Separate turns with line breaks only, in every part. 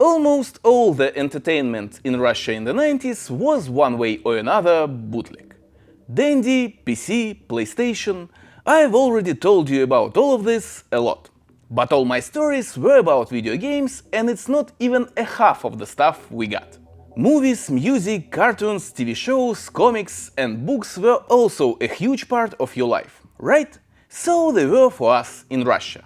Almost all the entertainment in Russia in the 90s was one way or another bootleg. Dendy, PC, PlayStation. I've already told you about all of this a lot. But all my stories were about video games, and it's not even a half of the stuff we got. Movies, music, cartoons, TV shows, comics and books were also a huge part of your life, right? So they were for us in Russia.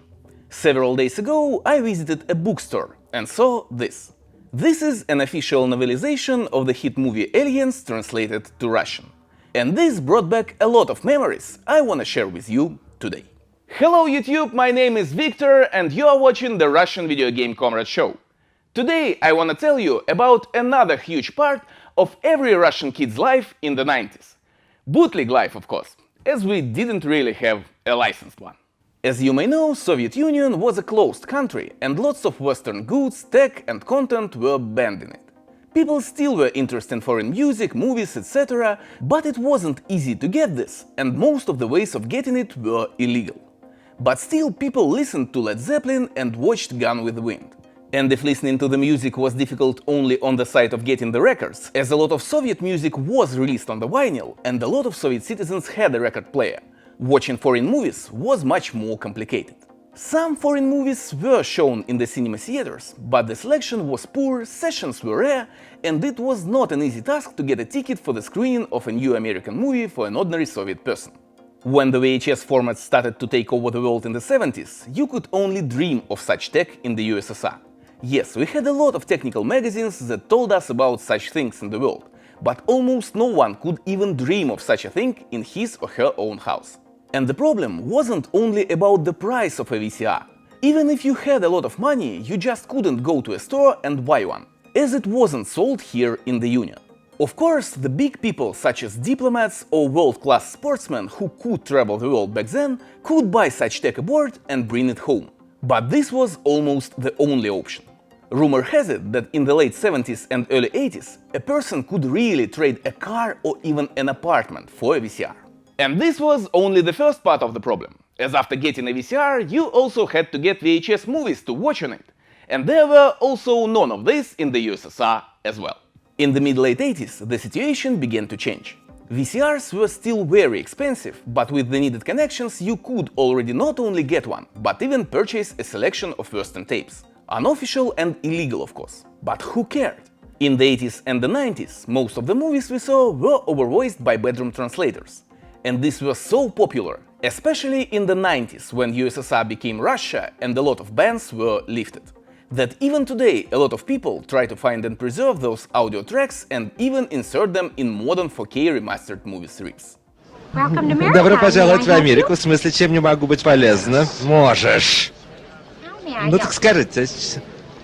Several days ago I visited a bookstore and saw this. This is an official novelization of the hit movie Aliens translated to Russian. And this brought back a lot of memories I wanna share with you today. Hello YouTube, my name is Victor and you are watching the Russian Video Game Comrade Show. Today I wanna tell you about another huge part of every Russian kid's life in the 90s. Bootleg life, of course, as we didn't really have a licensed one. As you may know, Soviet Union was a closed country and lots of Western goods, tech and content were banned in it. People still were interested in foreign music, movies, etc., but it wasn't easy to get this, and most of the ways of getting it were illegal. But still people listened to Led Zeppelin and watched Gone with the Wind. And if listening to the music was difficult only on the side of getting the records, as a lot of Soviet music was released on the vinyl and a lot of Soviet citizens had a record player, watching foreign movies was much more complicated. Some foreign movies were shown in the cinema theaters, but the selection was poor, sessions were rare, and it was not an easy task to get a ticket for the screening of a new American movie for an ordinary Soviet person. When the VHS format started to take over the world in the 70s, you could only dream of such tech in the USSR. Yes, we had a lot of technical magazines that told us about such things in the world, but almost no one could even dream of such a thing in his or her own house. And the problem wasn't only about the price of a VCR. Even if you had a lot of money, you just couldn't go to a store and buy one, as it wasn't sold here in the Union. Of course, the big people such as diplomats or world-class sportsmen who could travel the world back then could buy such tech aboard and bring it home. But this was almost the only option. Rumor has it that in the late 70s and early 80s, a person could really trade a car or even an apartment for a VCR. And this was only the first part of the problem, as after getting a VCR, you also had to get VHS movies to watch on it. And there were also none of this in the USSR as well. In the mid-late 80s, the situation began to change. VCRs were still very expensive, but with the needed connections you could already not only get one, but even purchase a selection of Western tapes. Unofficial and illegal, of course. But who cared? In the 80s and the 90s, most of the movies we saw were overvoiced by bedroom translators. And this was so popular, especially in the 90s, when USSR became Russia and a lot of bans were lifted, that even today a lot of people try to find and preserve those audio tracks and even insert them in modern 4K remastered movie strips.
Добро пожаловать в Америку. В смысле, чем не могу быть полезна? Можешь. Ну так скажите,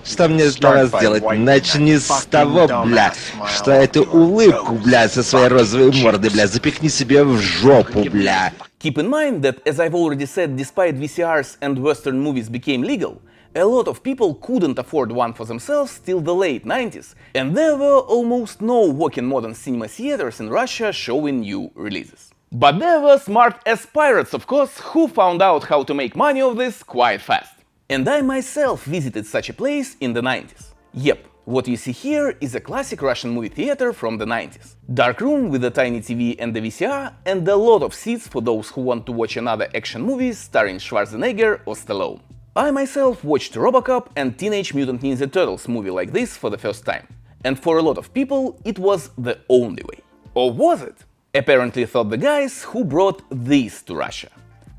что мне для вас делать? Начни с того, бля, что эту улыбку, бля, со своей розовой мордой, бля, запихни себе в жопу, бля.
Keep in mind that, as I've already said, despite VCRs and Western movies became legal, a lot of people couldn't afford one for themselves till the late 90s, and there were almost no walk-in modern cinema theaters in Russia showing new releases. But there were smart-ass pirates, of course, who found out how to make money of this quite fast. And I myself visited such a place in the 90s. Yep, what you see here is a classic Russian movie theater from the 90s. Dark room with a tiny TV and a VCR, and a lot of seats for those who want to watch another action movie starring Schwarzenegger or Stallone. I myself watched RoboCop and Teenage Mutant Ninja Turtles movie like this for the first time. And for a lot of people it was the only way. Or was it? Apparently thought the guys who brought these to Russia.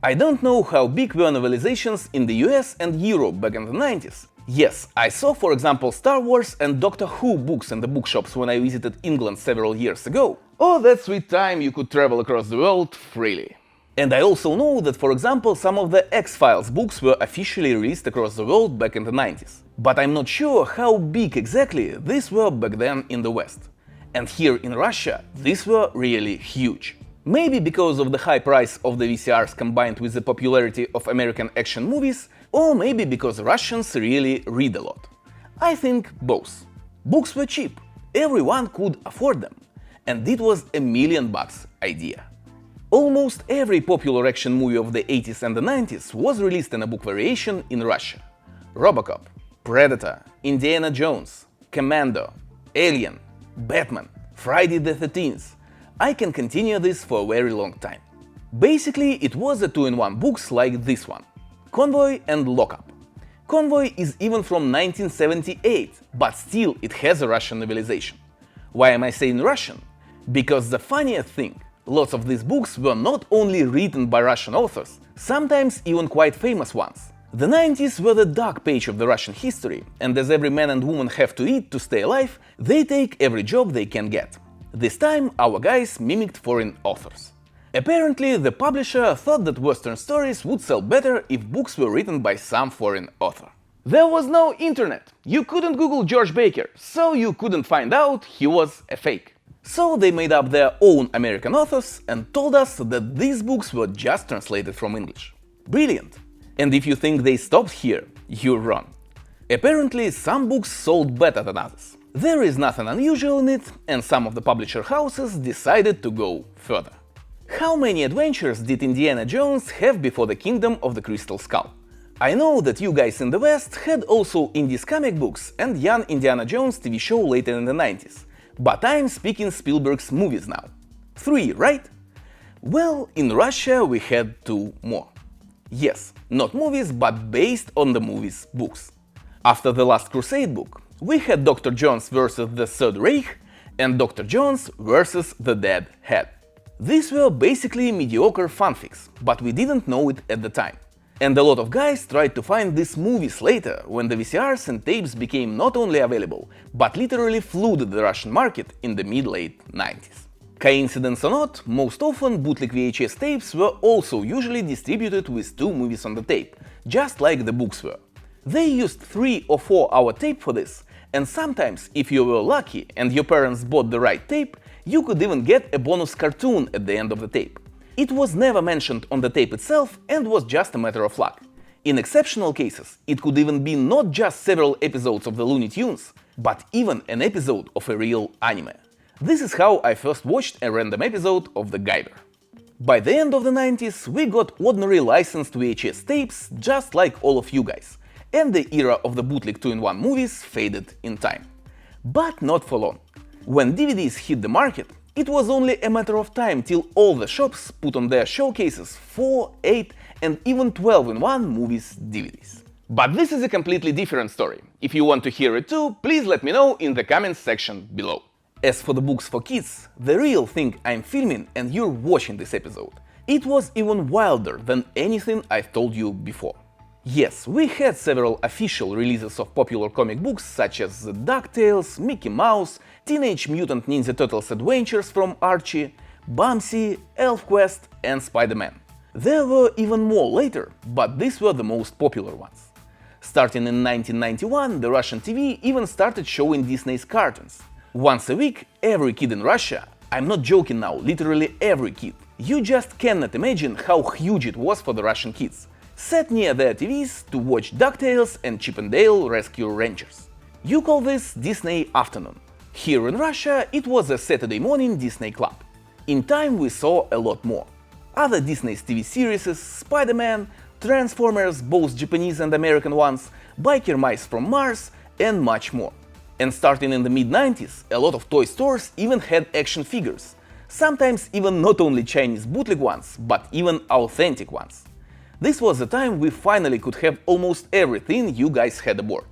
I don't know how big were novelizations in the US and Europe back in the 90s. Yes, I saw for example Star Wars and Doctor Who books in the bookshops when I visited England several years ago. Or that sweet time you could travel across the world freely. And I also know that, for example, some of the X-Files books were officially released across the world back in the 90s. But I'm not sure how big exactly these were back then in the West. And here in Russia, these were really huge. Maybe because of the high price of the VCRs combined with the popularity of American action movies, or maybe because Russians really read a lot. I think both. Books were cheap, everyone could afford them, and it was a $1 million idea. Almost every popular action movie of the 80s and the 90s was released in a book variation in Russia. RoboCop, Predator, Indiana Jones, Commando, Alien, Batman, Friday the 13th. I can continue this for a very long time. Basically, it was a 2-in-1 books like this one, Convoy and Lockup. Convoy is even from 1978, but still it has a Russian novelization. Why am I saying Russian? Because the funniest thing, lots of these books were not only written by Russian authors, sometimes even quite famous ones. The 90s were the dark page of the Russian history, and as every man and woman have to eat to stay alive, they take every job they can get. This time our guys mimicked foreign authors. Apparently, the publisher thought that Western stories would sell better if books were written by some foreign author. There was no internet, you couldn't Google George Baker, so you couldn't find out he was a fake. So they made up their own American authors and told us that these books were just translated from English. Brilliant! And if you think they stopped here, you're wrong. Apparently, some books sold better than others. There is nothing unusual in it, and some of the publisher houses decided to go further. How many adventures did Indiana Jones have before the Kingdom of the Crystal Skull? I know that you guys in the West had also Indies comic books and Young Indiana Jones TV show later in the 90s, but I'm speaking Spielberg's movies now. 3, right? Well, in Russia we had 2 more. Yes, not movies, but based on the movies' books. After The Last Crusade book, we had Dr. Jones vs. the Third Reich and Dr. Jones vs. the Dead Head. These were basically mediocre fanfics, but we didn't know it at the time. And a lot of guys tried to find these movies later, when the VCRs and tapes became not only available, but literally flooded the Russian market in the mid-late 90s. Coincidence or not, most often bootleg VHS tapes were also usually distributed with 2 movies on the tape, just like the books were. They used 3 or 4 hour tape for this, and sometimes, if you were lucky and your parents bought the right tape, you could even get a bonus cartoon at the end of the tape. It was never mentioned on the tape itself and was just a matter of luck. In exceptional cases, it could even be not just several episodes of the Looney Tunes, but even an episode of a real anime. This is how I first watched a random episode of The Guyver. By the end of the 90s, we got ordinary licensed VHS tapes just like all of you guys, and the era of the bootleg 2-in-1 movies faded in time. But not for long. When DVDs hit the market, it was only a matter of time till all the shops put on their showcases 4, 8 and even 12-in-1 movies DVDs. But this is a completely different story. If you want to hear it too, please let me know in the comments section below. As for the books for kids, the real thing I'm filming and you're watching this episode, it was even wilder than anything I've told you before. Yes, we had several official releases of popular comic books such as DuckTales, Mickey Mouse, Teenage Mutant Ninja Turtles Adventures from Archie, Bamsi, ElfQuest and Spider-Man. There were even more later, but these were the most popular ones. Starting in 1991, the Russian TV even started showing Disney's cartoons. Once a week, every kid in Russia, I'm not joking now, literally every kid, you just cannot imagine how huge it was for the Russian kids, sat near their TVs to watch DuckTales and Chip and Dale Rescue Rangers. You call this Disney afternoon. Here in Russia, it was a Saturday morning Disney Club. In time we saw a lot more. Other Disney's TV series, Spider-Man, Transformers, both Japanese and American ones, Biker Mice from Mars, and much more. And starting in the mid-90s, a lot of toy stores even had action figures. Sometimes even not only Chinese bootleg ones, but even authentic ones. This was the time we finally could have almost everything you guys had aboard.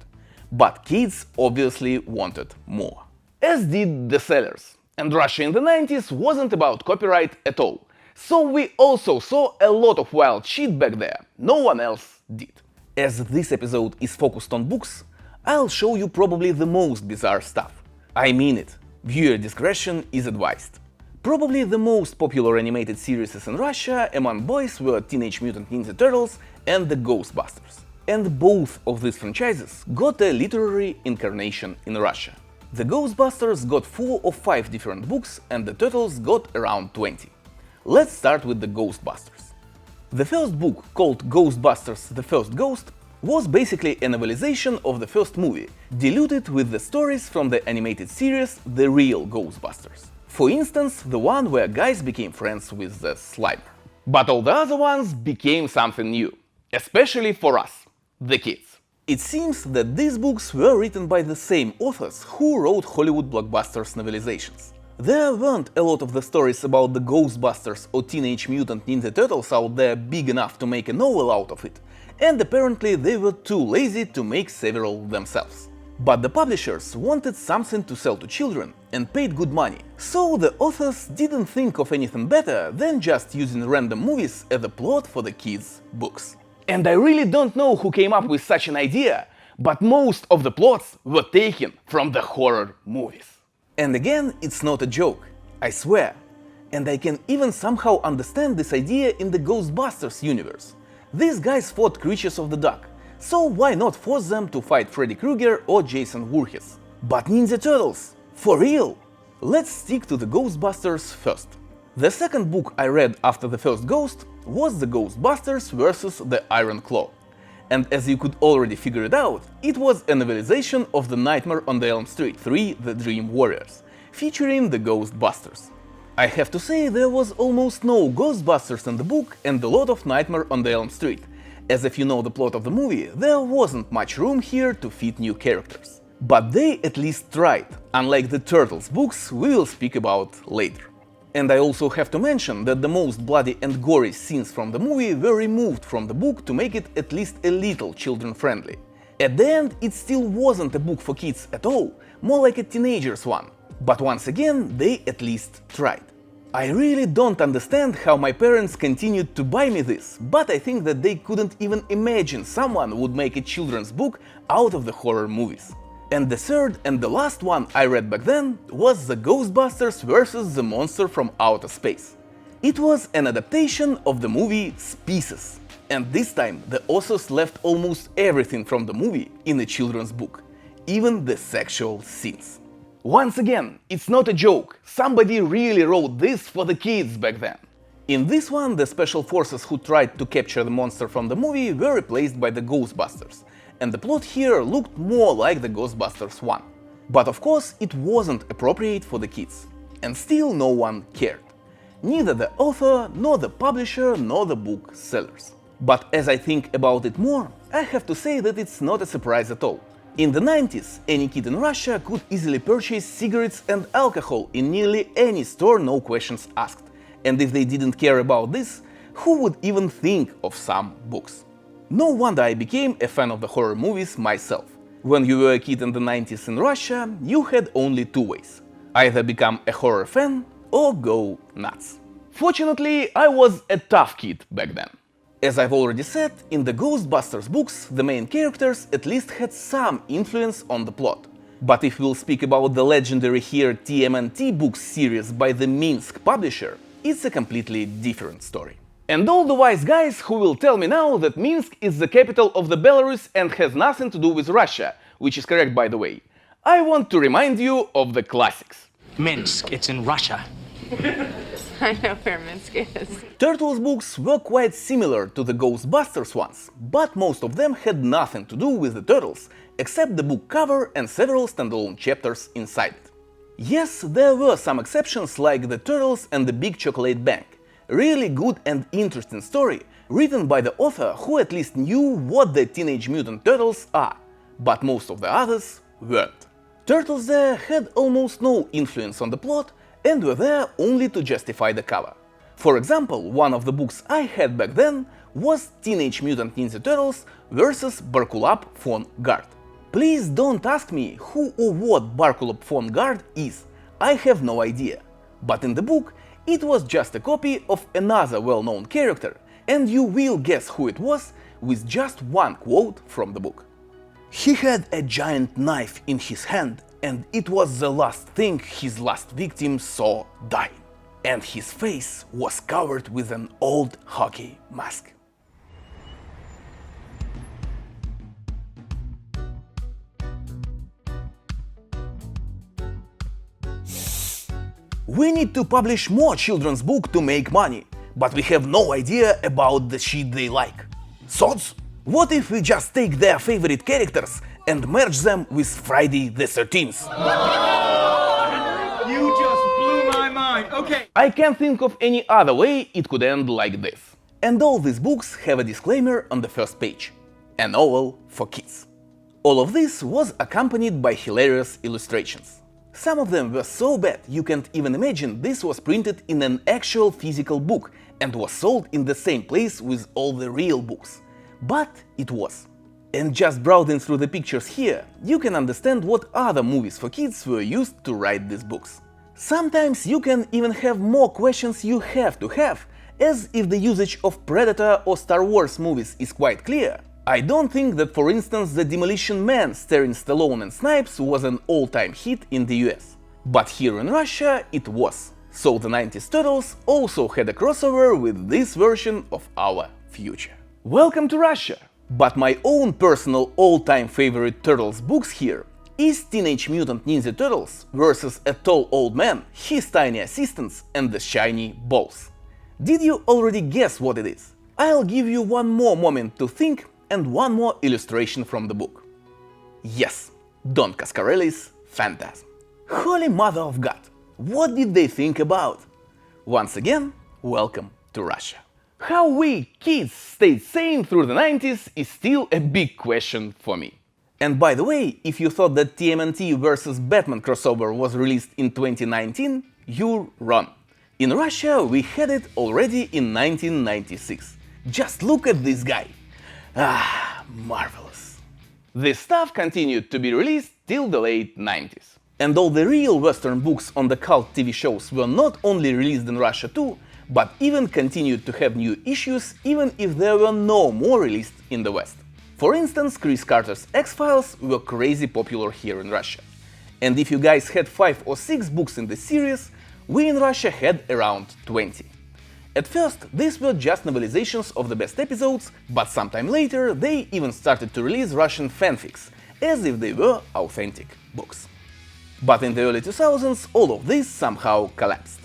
But kids obviously wanted more. As did the sellers. And Russia in the 90s wasn't about copyright at all. So we also saw a lot of wild shit back there, no one else did. As this episode is focused on books, I'll show you probably the most bizarre stuff. I mean it, viewer discretion is advised. Probably the most popular animated series in Russia among boys were Teenage Mutant Ninja Turtles and the Ghostbusters. And both of these franchises got a literary incarnation in Russia. The Ghostbusters got 4 or 5 different books and the Turtles got around 20. Let's start with the Ghostbusters. The first book, called Ghostbusters: The First Ghost, was basically a novelization of the first movie, diluted with the stories from the animated series The Real Ghostbusters. For instance, the one where guys became friends with the Slimer. But all the other ones became something new, especially for us, the kids. It seems that these books were written by the same authors who wrote Hollywood blockbusters novelizations. There weren't a lot of the stories about the Ghostbusters or Teenage Mutant Ninja Turtles out there big enough to make a novel out of it, and apparently they were too lazy to make several themselves. But the publishers wanted something to sell to children and paid good money, so the authors didn't think of anything better than just using random movies as a plot for the kids' books. And I really don't know who came up with such an idea, but most of the plots were taken from the horror movies. And again, it's not a joke, I swear. And I can even somehow understand this idea in the Ghostbusters universe. These guys fought creatures of the dark, so why not force them to fight Freddy Krueger or Jason Voorhees? But Ninja Turtles? For real? Let's stick to the Ghostbusters first. The second book I read after the first Ghost was the Ghostbusters vs. the Iron Claw. And as you could already figure it out, it was a novelization of the Nightmare on Elm Street 3: The Dream Warriors, featuring the Ghostbusters. I have to say there was almost no Ghostbusters in the book and a lot of Nightmare on Elm Street, as if you know the plot of the movie, there wasn't much room here to fit new characters. But they at least tried, unlike the Turtles books we will speak about later. And I also have to mention that the most bloody and gory scenes from the movie were removed from the book to make it at least a little children-friendly. At the end, it still wasn't a book for kids at all, more like a teenager's one. But once again, they at least tried. I really don't understand how my parents continued to buy me this, but I think that they couldn't even imagine someone would make a children's book out of the horror movies. And the third and the last one I read back then was the Ghostbusters vs. the Monster from Outer Space. It was an adaptation of the movie Species, and this time the authors left almost everything from the movie in a children's book, even the sexual scenes. Once again, it's not a joke, somebody really wrote this for the kids back then. In this one, the special forces who tried to capture the monster from the movie were replaced by the Ghostbusters, and the plot here looked more like the Ghostbusters 1. But of course, it wasn't appropriate for the kids. And still no one cared. Neither the author, nor the publisher, nor the book sellers. But as I think about it more, I have to say that it's not a surprise at all. In the 90s, any kid in Russia could easily purchase cigarettes and alcohol in nearly any store, no questions asked. And if they didn't care about this, who would even think of some books? No wonder I became a fan of the horror movies myself. When you were a kid in the 90s in Russia, you had only two ways: either become a horror fan or go nuts. Fortunately, I was a tough kid back then. As I've already said, in the Ghostbusters books, the main characters at least had some influence on the plot. But if we'll speak about the legendary here TMNT books series by the Minsk publisher, it's a completely different story. And all the wise guys who will tell me now that Minsk is the capital of the Belarus and has nothing to do with Russia, which is correct by the way, I want to remind you of the classics.
Minsk, it's in Russia.
I know where Minsk is.
Turtles books were quite similar to the Ghostbusters ones, but most of them had nothing to do with the turtles, except the book cover and several standalone chapters inside it. Yes, there were some exceptions like the Turtles and the Big Chocolate Bank. Really good and interesting story, written by the author who at least knew what the Teenage Mutant Turtles are, but most of the others weren't. Turtles there had almost no influence on the plot and were there only to justify the cover. For example, one of the books I had back then was Teenage Mutant Ninja Turtles vs. Barkulap von Guard. Please don't ask me who or what Barkulap von Guard is, I have no idea. But in the book, it was just a copy of another well-known character, and you will guess who it was with just one quote from the book. He had a giant knife in his hand, and it was the last thing his last victim saw dying. And his face was covered with an old hockey mask. We need to publish more children's books to make money, but we have no idea about the shit they like. Thoughts? What if we just take their favorite characters and merge them with Friday the 13th?
You just blew my mind. Okay.
I can't think of any other way it could end like this. And all these books have a disclaimer on the first page. A novel for kids. All of this was accompanied by hilarious illustrations. Some of them were so bad you can't even imagine this was printed in an actual physical book and was sold in the same place with all the real books. But it was. And just browsing through the pictures here, you can understand what other movies for kids were used to write these books. Sometimes you can even have more questions you have to have, as if the usage of Predator or Star Wars movies is quite clear. I don't think that, for instance, The Demolition Man starring Stallone and Snipes was an all-time hit in the US. But here in Russia it was. So the 90s Turtles also had a crossover with this version of our future. Welcome to Russia! But my own personal all-time favorite Turtles books here is Teenage Mutant Ninja Turtles versus a tall old man, his tiny assistants and the shiny balls. Did you already guess what it is? I'll give you one more moment to think and one more illustration from the book. Yes, Don Coscarelli's Phantasm. Holy Mother of God, what did they think about? Once again, welcome to Russia. How we kids stayed sane through the 90s is still a big question for me. And by the way, if you thought that TMNT vs Batman crossover was released in 2019, you're wrong. In Russia we had it already in 1996. Just look at this guy. Ah, marvelous. This stuff continued to be released till the late 90s. And all the real Western books on the cult TV shows were not only released in Russia too, but even continued to have new issues even if there were no more released in the West. For instance, Chris Carter's X-Files were crazy popular here in Russia. And if you guys had 5 or 6 books in the series, we in Russia had around 20. At first, these were just novelizations of the best episodes, but sometime later they even started to release Russian fanfics, as if they were authentic books. But in the early 2000s all of this somehow collapsed.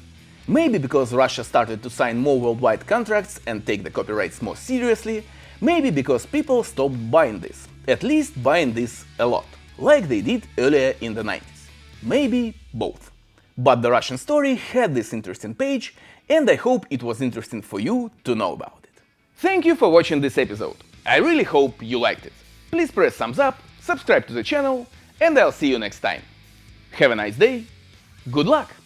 Maybe because Russia started to sign more worldwide contracts and take the copyrights more seriously, maybe because people stopped buying this, at least buying this a lot, like they did earlier in the 90s. Maybe both. But the Russian story had this interesting page, and I hope it was interesting for you to know about it. Thank you for watching this episode. I really hope you liked it. Please press thumbs up, subscribe to the channel, and I'll see you next time. Have a nice day, good luck!